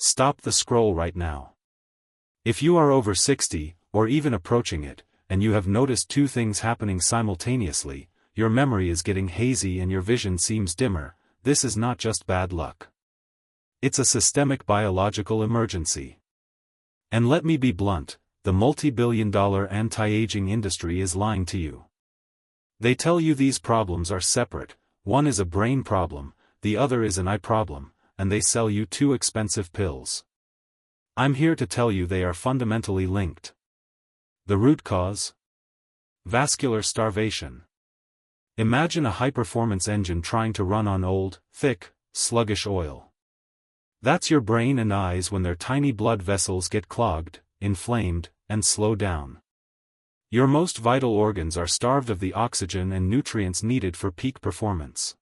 Stop the scroll right now. If you are over 60, or even approaching it, and you have noticed two things happening simultaneously, your memory is getting hazy and your vision seems dimmer, this is not just bad luck. It's a systemic biological emergency. And let me be blunt, the multi-billion-dollar anti-aging industry is lying to you. They tell you these problems are separate, one is a brain problem, the other is an eye problem, and they sell you two expensive pills. I'm here to tell you they are fundamentally linked. The root cause? Vascular starvation. Imagine a high-performance engine trying to run on old, thick, sluggish oil. That's your brain and eyes when their tiny blood vessels get clogged, inflamed, and slow down. Your most vital organs are starved of the oxygen and nutrients needed for peak performance.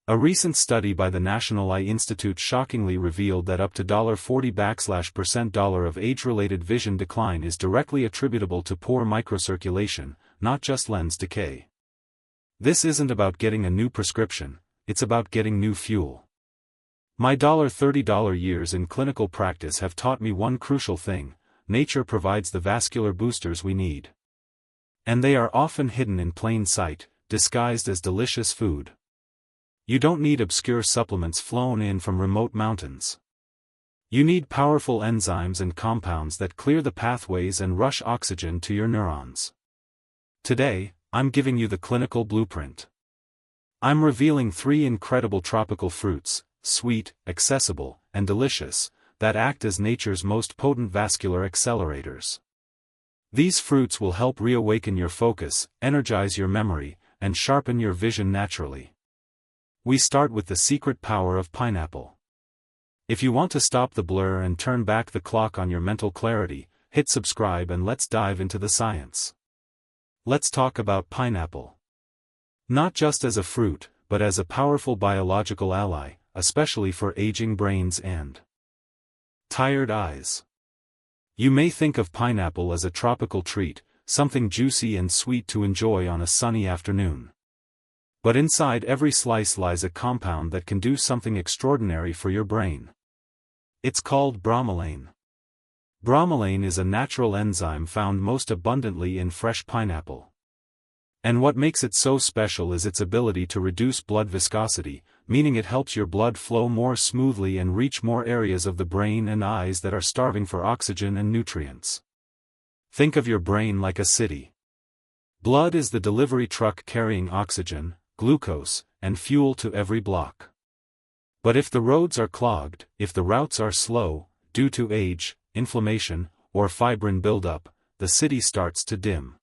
A recent study by the National Eye Institute shockingly revealed that up to $40% of age-related vision decline is directly attributable to poor microcirculation, not just lens decay. This isn't about getting a new prescription, it's about getting new fuel. My $30 years in clinical practice have taught me one crucial thing: nature provides the vascular boosters we need. And they are often hidden in plain sight, disguised as delicious food. You don't need obscure supplements flown in from remote mountains. You need powerful enzymes and compounds that clear the pathways and rush oxygen to your neurons. Today, I'm giving you the clinical blueprint. I'm revealing 3 incredible tropical fruits, sweet, accessible, and delicious, that act as nature's most potent vascular accelerators. These fruits will help reawaken your focus, energize your memory, and sharpen your vision naturally. We start with the secret power of pineapple. If you want to stop the blur and turn back the clock on your mental clarity, hit subscribe and let's dive into the science. Let's talk about pineapple. Not just as a fruit, but as a powerful biological ally, especially for aging brains and tired eyes. You may think of pineapple as a tropical treat, something juicy and sweet to enjoy on a sunny afternoon. But inside every slice lies a compound that can do something extraordinary for your brain. It's called bromelain. Bromelain is a natural enzyme found most abundantly in fresh pineapple. And what makes it so special is its ability to reduce blood viscosity, meaning it helps your blood flow more smoothly and reach more areas of the brain and eyes that are starving for oxygen and nutrients. Think of your brain like a city. Blood is the delivery truck carrying oxygen, glucose, and fuel to every block. But if the roads are clogged, if the routes are slow, due to age, inflammation, or fibrin buildup, the city starts to dim.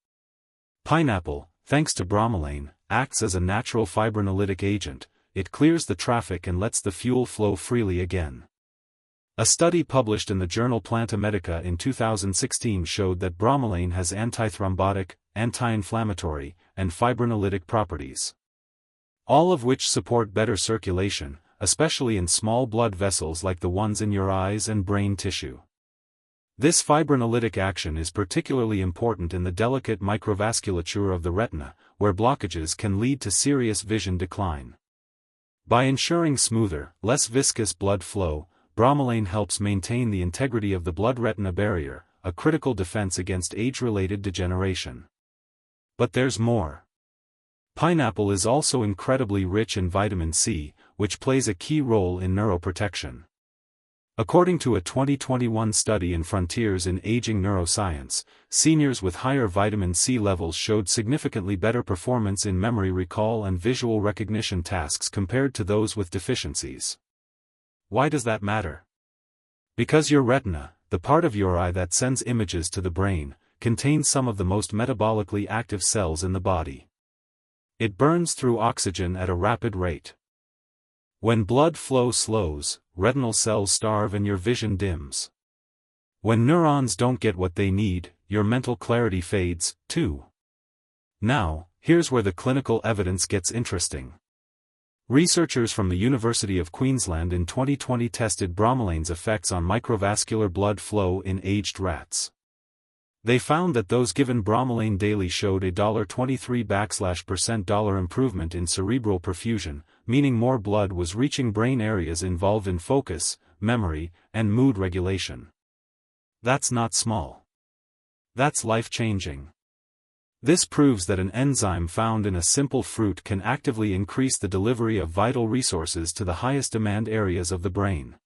Pineapple, thanks to bromelain, acts as a natural fibrinolytic agent. It clears the traffic and lets the fuel flow freely again. A study published in the journal Planta Medica in 2016 showed that bromelain has antithrombotic, anti-inflammatory, and fibrinolytic properties. All of which support better circulation, especially in small blood vessels like the ones in your eyes and brain tissue. This fibrinolytic action is particularly important in the delicate microvasculature of the retina, where blockages can lead to serious vision decline. By ensuring smoother, less viscous blood flow, bromelain helps maintain the integrity of the blood-retina barrier, a critical defense against age-related degeneration. But there's more. Pineapple is also incredibly rich in vitamin C, which plays a key role in neuroprotection. According to a 2021 study in Frontiers in Aging Neuroscience, seniors with higher vitamin C levels showed significantly better performance in memory recall and visual recognition tasks compared to those with deficiencies. Why does that matter? Because your retina, the part of your eye that sends images to the brain, contains some of the most metabolically active cells in the body. It burns through oxygen at a rapid rate. When blood flow slows, retinal cells starve and your vision dims. When neurons don't get what they need, your mental clarity fades, too. Now, here's where the clinical evidence gets interesting. Researchers from the University of Queensland in 2020 tested bromelain's effects on microvascular blood flow in aged rats. They found that those given bromelain daily showed a $23% improvement in cerebral perfusion, meaning more blood was reaching brain areas involved in focus, memory, and mood regulation. That's not small. That's life-changing. This proves that an enzyme found in a simple fruit can actively increase the delivery of vital resources to the highest demand areas of the brain.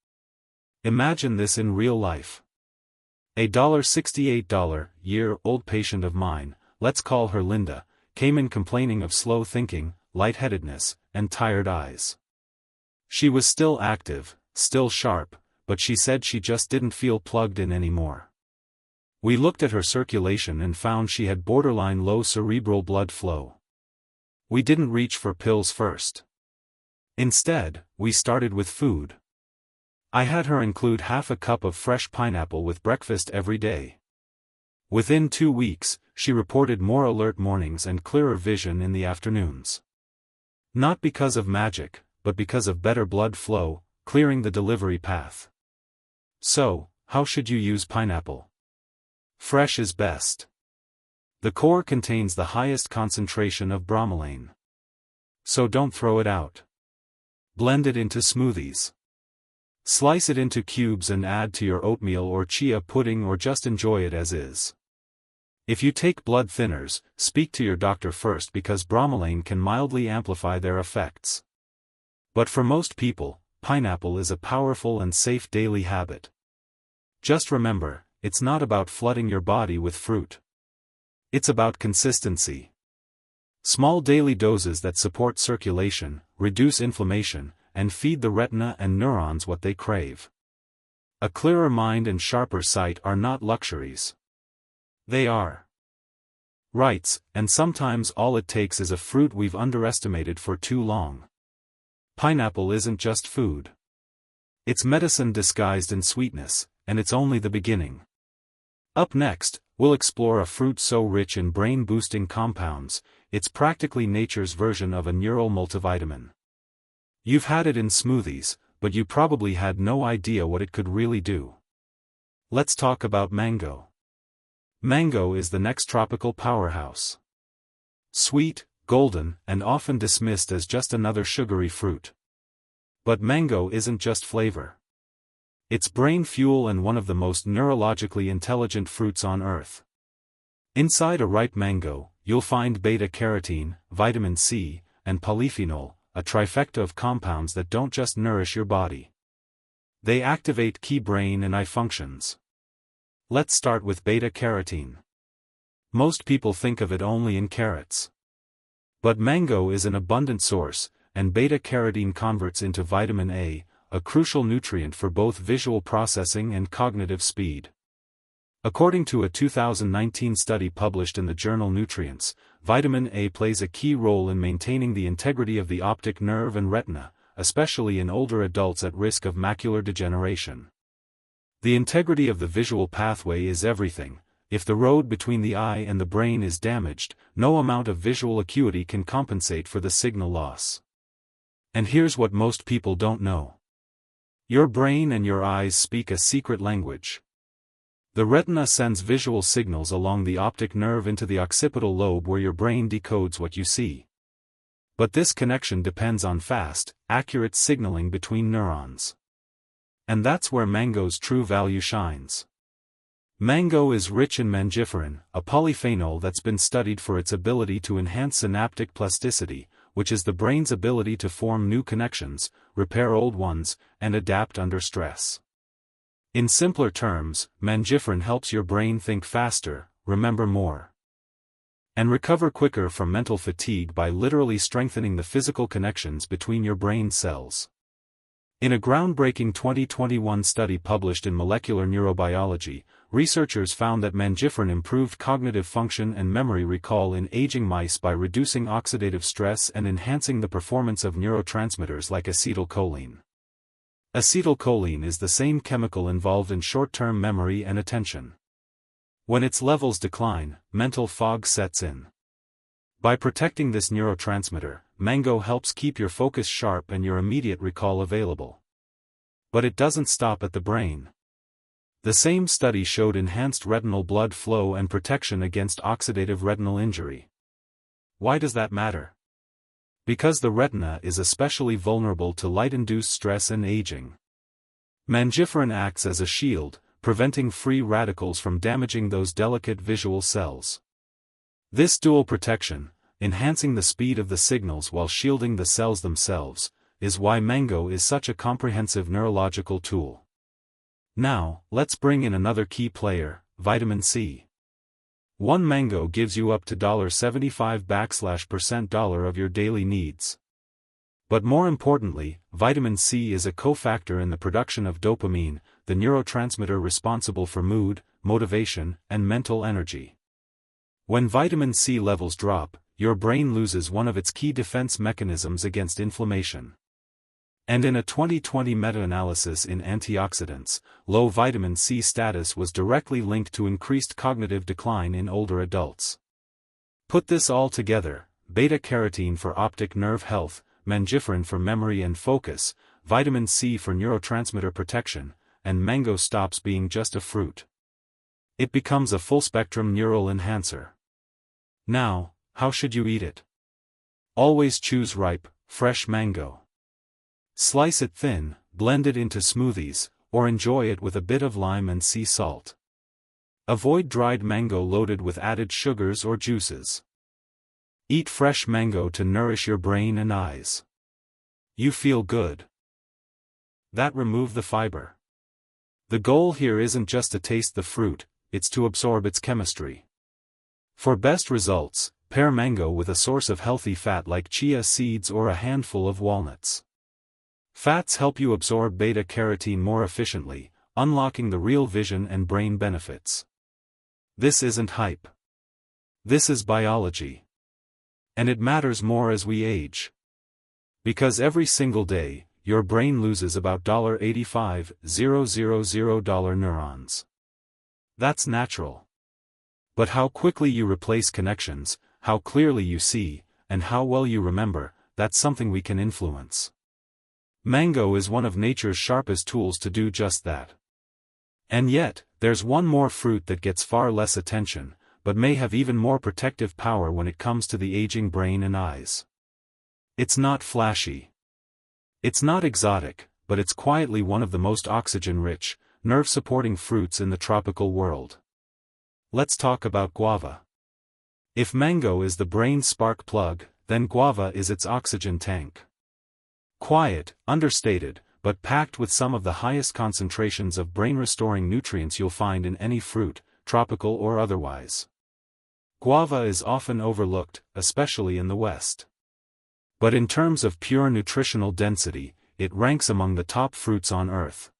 Imagine this in real life. A $68-year-old patient of mine, let's call her Linda, came in complaining of slow thinking, lightheadedness, and tired eyes. She was still active, still sharp, but she said she just didn't feel plugged in anymore. We looked at her circulation and found she had borderline low cerebral blood flow. We didn't reach for pills first. Instead, we started with food. I had her include half a cup of fresh pineapple with breakfast every day. Within 2 weeks, she reported more alert mornings and clearer vision in the afternoons. Not because of magic, but because of better blood flow, clearing the delivery path. So, how should you use pineapple? Fresh is best. The core contains the highest concentration of bromelain. So don't throw it out. Blend it into smoothies. Slice it into cubes and add to your oatmeal or chia pudding, or just enjoy it as is. If you take blood thinners, speak to your doctor first, because bromelain can mildly amplify their effects. But for most people, pineapple is a powerful and safe daily habit. Just remember, it's not about flooding your body with fruit. It's about consistency. Small daily doses that support circulation, reduce inflammation, and feed the retina and neurons what they crave. A clearer mind and sharper sight are not luxuries. They are rights, and sometimes all it takes is a fruit we've underestimated for too long. Pineapple isn't just food. It's medicine disguised in sweetness, and it's only the beginning. Up next, we'll explore a fruit so rich in brain-boosting compounds, it's practically nature's version of a neural multivitamin. You've had it in smoothies, but you probably had no idea what it could really do. Let's talk about mango. Mango is the next tropical powerhouse. Sweet, golden, and often dismissed as just another sugary fruit. But mango isn't just flavor. It's brain fuel and one of the most neurologically intelligent fruits on Earth. Inside a ripe mango, you'll find beta-carotene, vitamin C, and polyphenol, a trifecta of compounds that don't just nourish your body. They activate key brain and eye functions. Let's start with beta-carotene. Most people think of it only in carrots. But mango is an abundant source, and beta-carotene converts into vitamin A, a crucial nutrient for both visual processing and cognitive speed. According to a 2019 study published in the journal Nutrients, vitamin A plays a key role in maintaining the integrity of the optic nerve and retina, especially in older adults at risk of macular degeneration. The integrity of the visual pathway is everything. If the road between the eye and the brain is damaged, no amount of visual acuity can compensate for the signal loss. And here's what most people don't know. Your brain and your eyes speak a secret language. The retina sends visual signals along the optic nerve into the occipital lobe, where your brain decodes what you see. But this connection depends on fast, accurate signaling between neurons. And that's where mango's true value shines. Mango is rich in mangiferin, a polyphenol that's been studied for its ability to enhance synaptic plasticity, which is the brain's ability to form new connections, repair old ones, and adapt under stress. In simpler terms, mangiferin helps your brain think faster, remember more, and recover quicker from mental fatigue by literally strengthening the physical connections between your brain cells. In a groundbreaking 2021 study published in Molecular Neurobiology, researchers found that mangiferin improved cognitive function and memory recall in aging mice by reducing oxidative stress and enhancing the performance of neurotransmitters like acetylcholine. Acetylcholine is the same chemical involved in short-term memory and attention. When its levels decline, mental fog sets in. By protecting this neurotransmitter, mango helps keep your focus sharp and your immediate recall available. But it doesn't stop at the brain. The same study showed enhanced retinal blood flow and protection against oxidative retinal injury. Why does that matter? Because the retina is especially vulnerable to light-induced stress and aging. Mangiferin acts as a shield, preventing free radicals from damaging those delicate visual cells. This dual protection, enhancing the speed of the signals while shielding the cells themselves, is why mango is such a comprehensive neurological tool. Now, let's bring in another key player, vitamin C. One mango gives you up to $75% of your daily needs. But more importantly, vitamin C is a cofactor in the production of dopamine, the neurotransmitter responsible for mood, motivation, and mental energy. When vitamin C levels drop, your brain loses one of its key defense mechanisms against inflammation. And in a 2020 meta-analysis in Antioxidants, low vitamin C status was directly linked to increased cognitive decline in older adults. Put this all together: beta-carotene for optic nerve health, mangiferin for memory and focus, vitamin C for neurotransmitter protection, and mango stops being just a fruit. It becomes a full-spectrum neural enhancer. Now, how should you eat it? Always choose ripe, fresh mango. Slice it thin, blend it into smoothies, or enjoy it with a bit of lime and sea salt. Avoid dried mango loaded with added sugars or juices. Eat fresh mango to nourish your brain and eyes. You feel good. That remove the fiber. The goal here isn't just to taste the fruit, it's to absorb its chemistry. For best results, pair mango with a source of healthy fat like chia seeds or a handful of walnuts. Fats help you absorb beta-carotene more efficiently, unlocking the real vision and brain benefits. This isn't hype. This is biology. And it matters more as we age. Because every single day, your brain loses about $85,000 neurons. That's natural. But how quickly you replace connections, how clearly you see, and how well you remember, that's something we can influence. Mango is one of nature's sharpest tools to do just that. And yet, there's one more fruit that gets far less attention, but may have even more protective power when it comes to the aging brain and eyes. It's not flashy. It's not exotic, but it's quietly one of the most oxygen-rich, nerve-supporting fruits in the tropical world. Let's talk about guava. If mango is the brain's spark plug, then guava is its oxygen tank. Quiet, understated, but packed with some of the highest concentrations of brain-restoring nutrients you'll find in any fruit, tropical or otherwise. Guava is often overlooked, especially in the West. But in terms of pure nutritional density, it ranks among the top fruits on Earth.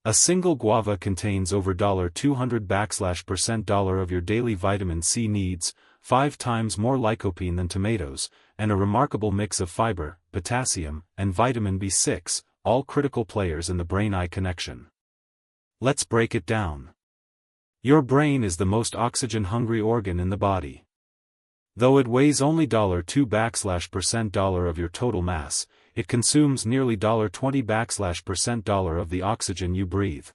A single guava contains over $200% of your daily vitamin C needs, 5 times more lycopene than tomatoes, and a remarkable mix of fiber, potassium, and vitamin B6, all critical players in the brain-eye connection. Let's break it down. Your brain is the most oxygen-hungry organ in the body. Though it weighs only $2% of your total mass, it consumes nearly $20% of the oxygen you breathe.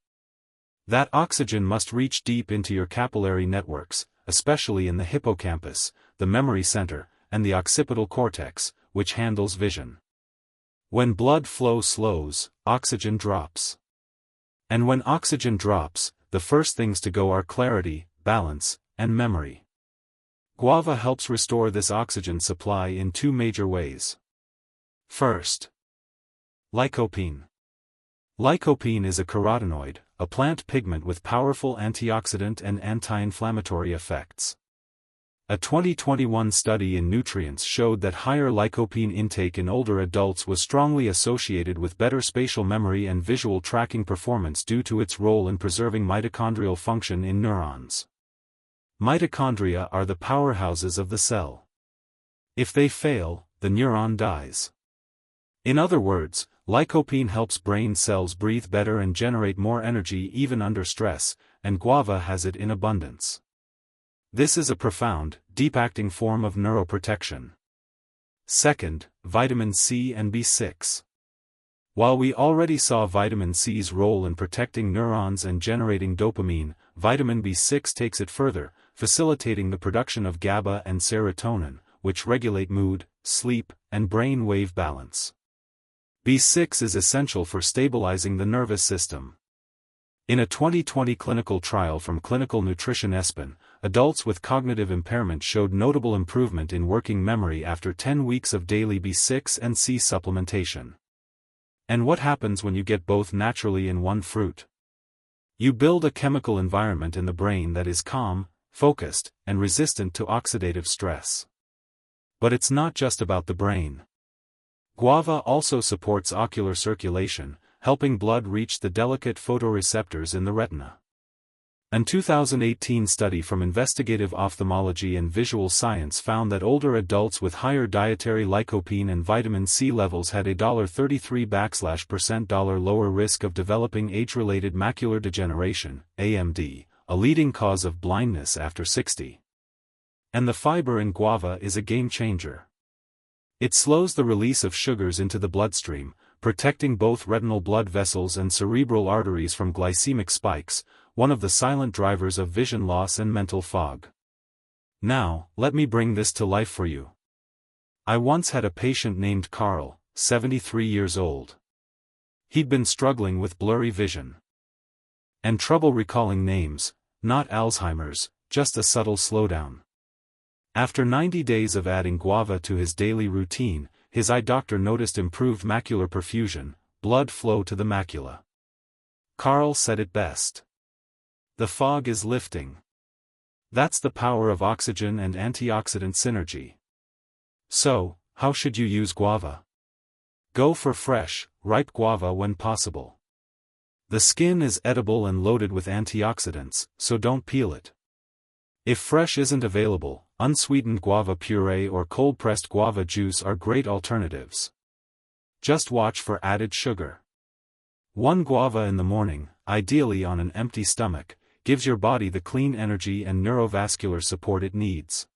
That oxygen must reach deep into your capillary networks, especially in the hippocampus, the memory center, and the occipital cortex, which handles vision. When blood flow slows, oxygen drops. And when oxygen drops, the first things to go are clarity, balance, and memory. Guava helps restore this oxygen supply in 2 major ways. First, lycopene. Lycopene is a carotenoid, a plant pigment with powerful antioxidant and anti-inflammatory effects. A 2021 study in Nutrients showed that higher lycopene intake in older adults was strongly associated with better spatial memory and visual tracking performance due to its role in preserving mitochondrial function in neurons. Mitochondria are the powerhouses of the cell. If they fail, the neuron dies. In other words, lycopene helps brain cells breathe better and generate more energy even under stress, and guava has it in abundance. This is a profound, deep-acting form of neuroprotection. Second, vitamin C and B6. While we already saw vitamin C's role in protecting neurons and generating dopamine, vitamin B6 takes it further, facilitating the production of GABA and serotonin, which regulate mood, sleep, and brain wave balance. B6 is essential for stabilizing the nervous system. In a 2020 clinical trial from Clinical Nutrition ESPN, adults with cognitive impairment showed notable improvement in working memory after 10 weeks of daily B6 and C supplementation. And what happens when you get both naturally in one fruit? You build a chemical environment in the brain that is calm, focused, and resistant to oxidative stress. But it's not just about the brain. Guava also supports ocular circulation, helping blood reach the delicate photoreceptors in the retina. A 2018 study from Investigative Ophthalmology and Visual Science found that older adults with higher dietary lycopene and vitamin C levels had a $33% lower risk of developing age-related macular degeneration, AMD, a leading cause of blindness after 60. And the fiber in guava is a game changer. It slows the release of sugars into the bloodstream, protecting both retinal blood vessels and cerebral arteries from glycemic spikes, one of the silent drivers of vision loss and mental fog. Now, let me bring this to life for you. I once had a patient named Carl, 73 years old. He'd been struggling with blurry vision and trouble recalling names, not Alzheimer's, just a subtle slowdown. After 90 days of adding guava to his daily routine, his eye doctor noticed improved macular perfusion, blood flow to the macula. Carl said it best. The fog is lifting. That's the power of oxygen and antioxidant synergy. So, how should you use guava? Go for fresh, ripe guava when possible. The skin is edible and loaded with antioxidants, so don't peel it. If fresh isn't available, unsweetened guava puree or cold-pressed guava juice are great alternatives. Just watch for added sugar. One guava in the morning, ideally on an empty stomach, gives your body the clean energy and neurovascular support it needs.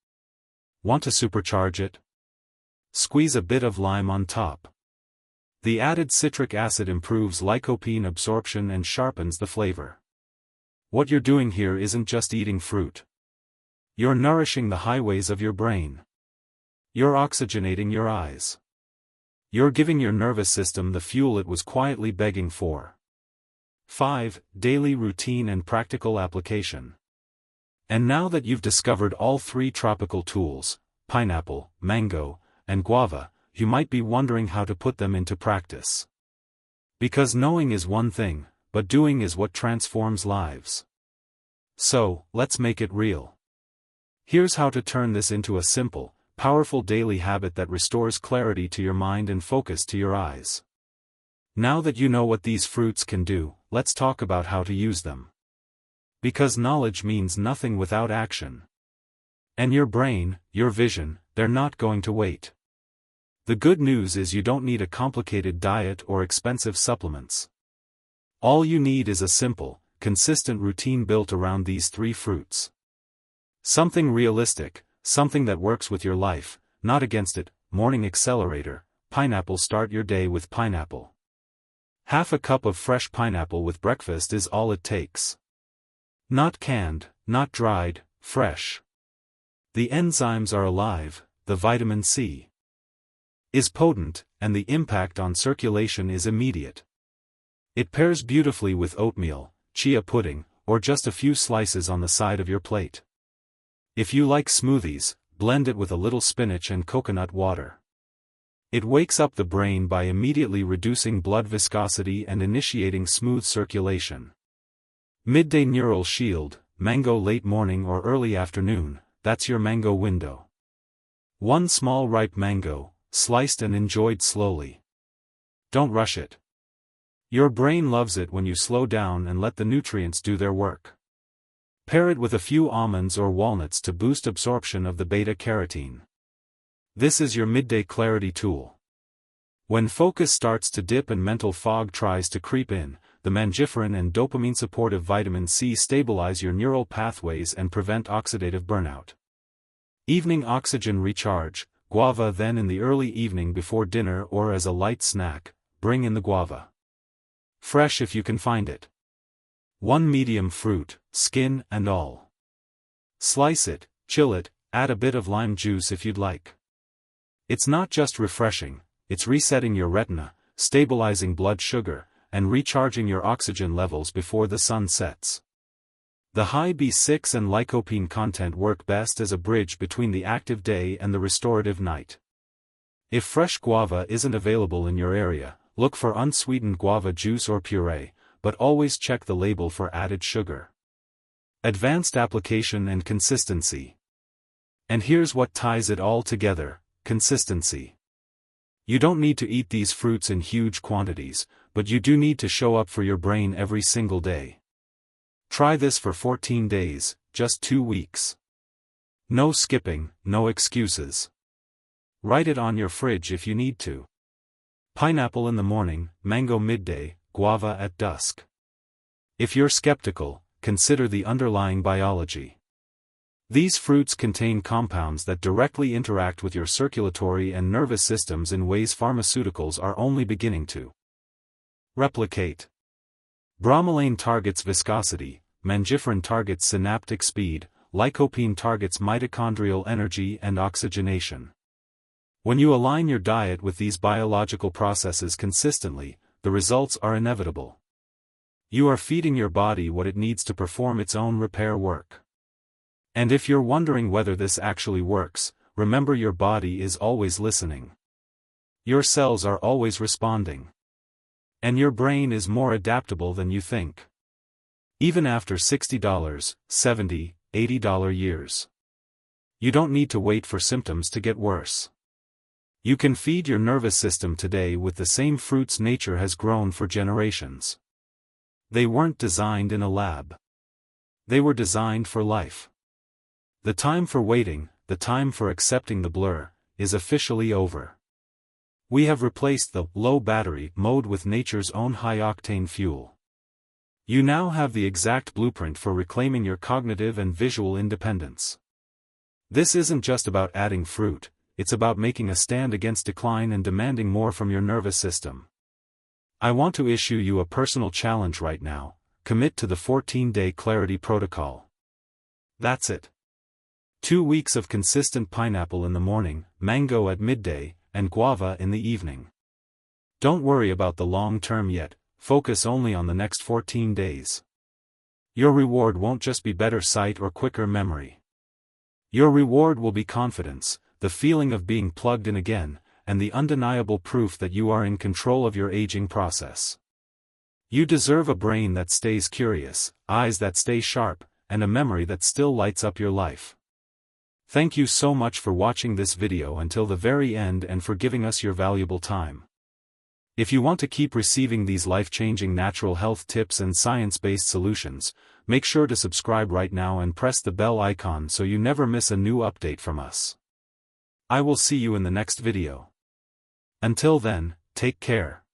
Want to supercharge it? Squeeze a bit of lime on top. The added citric acid improves lycopene absorption and sharpens the flavor. What you're doing here isn't just eating fruit. You're nourishing the highways of your brain. You're oxygenating your eyes. You're giving your nervous system the fuel it was quietly begging for. 5. Daily routine and practical application. And now that you've discovered all three tropical tools, pineapple, mango, and guava, you might be wondering how to put them into practice. Because knowing is one thing, but doing is what transforms lives. So, let's make it real. Here's how to turn this into a simple, powerful daily habit that restores clarity to your mind and focus to your eyes. Now that you know what these fruits can do, let's talk about how to use them. Because knowledge means nothing without action. And your brain, your vision, they're not going to wait. The good news is you don't need a complicated diet or expensive supplements. All you need is a simple, consistent routine built around these three fruits. Something realistic, something that works with your life, not against it. Morning accelerator, pineapple. Start your day with pineapple. Half a cup of fresh pineapple with breakfast is all it takes. Not canned, not dried, fresh. The enzymes are alive, the vitamin C is potent, and the impact on circulation is immediate. It pairs beautifully with oatmeal, chia pudding, or just a few slices on the side of your plate. If you like smoothies, blend it with a little spinach and coconut water. It wakes up the brain by immediately reducing blood viscosity and initiating smooth circulation. Midday neural shield, mango. Late morning or early afternoon, that's your mango window. One small ripe mango, sliced and enjoyed slowly. Don't rush it. Your brain loves it when you slow down and let the nutrients do their work. Pair it with a few almonds or walnuts to boost absorption of the beta-carotene. This is your midday clarity tool. When focus starts to dip and mental fog tries to creep in, the mangiferin and dopamine-supportive vitamin C stabilize your neural pathways and prevent oxidative burnout. Evening oxygen recharge, guava. Then in the early evening before dinner or as a light snack, bring in the guava. Fresh if you can find it. One medium fruit, skin and all. Slice it, chill it, add a bit of lime juice if you'd like. It's not just refreshing, it's resetting your retina, stabilizing blood sugar, and recharging your oxygen levels before the sun sets. The high B6 and lycopene content work best as a bridge between the active day and the restorative night. If fresh guava isn't available in your area, look for unsweetened guava juice or puree, but always check the label for added sugar. Advanced application and consistency. And here's what ties it all together: consistency. You don't need to eat these fruits in huge quantities, but you do need to show up for your brain every single day. Try this for 14 days, just 2 weeks. No skipping, no excuses. Write it on your fridge if you need to. Pineapple in the morning, mango midday, guava at dusk. If you're skeptical, consider the underlying biology. These fruits contain compounds that directly interact with your circulatory and nervous systems in ways pharmaceuticals are only beginning to replicate. Bromelain targets viscosity, mangifrin targets synaptic speed, lycopene targets mitochondrial energy and oxygenation. When you align your diet with these biological processes consistently, the results are inevitable. You are feeding your body what it needs to perform its own repair work. And if you're wondering whether this actually works, remember your body is always listening. Your cells are always responding. And your brain is more adaptable than you think. Even after $60, $70, $80 years. You don't need to wait for symptoms to get worse. You can feed your nervous system today with the same fruits nature has grown for generations. They weren't designed in a lab. They were designed for life. The time for waiting, the time for accepting the blur, is officially over. We have replaced the low battery mode with nature's own high-octane fuel. You now have the exact blueprint for reclaiming your cognitive and visual independence. This isn't just about adding fruit, it's about making a stand against decline and demanding more from your nervous system. I want to issue you a personal challenge right now: commit to the 14-day clarity protocol. That's it. 2 weeks of consistent pineapple in the morning, mango at midday, and guava in the evening. Don't worry about the long term yet, focus only on the next 14 days. Your reward won't just be better sight or quicker memory. Your reward will be confidence, the feeling of being plugged in again, and the undeniable proof that you are in control of your aging process. You deserve a brain that stays curious, eyes that stay sharp, and a memory that still lights up your life. Thank you so much for watching this video until the very end and for giving us your valuable time. If you want to keep receiving these life-changing natural health tips and science-based solutions, make sure to subscribe right now and press the bell icon so you never miss a new update from us. I will see you in the next video. Until then, take care.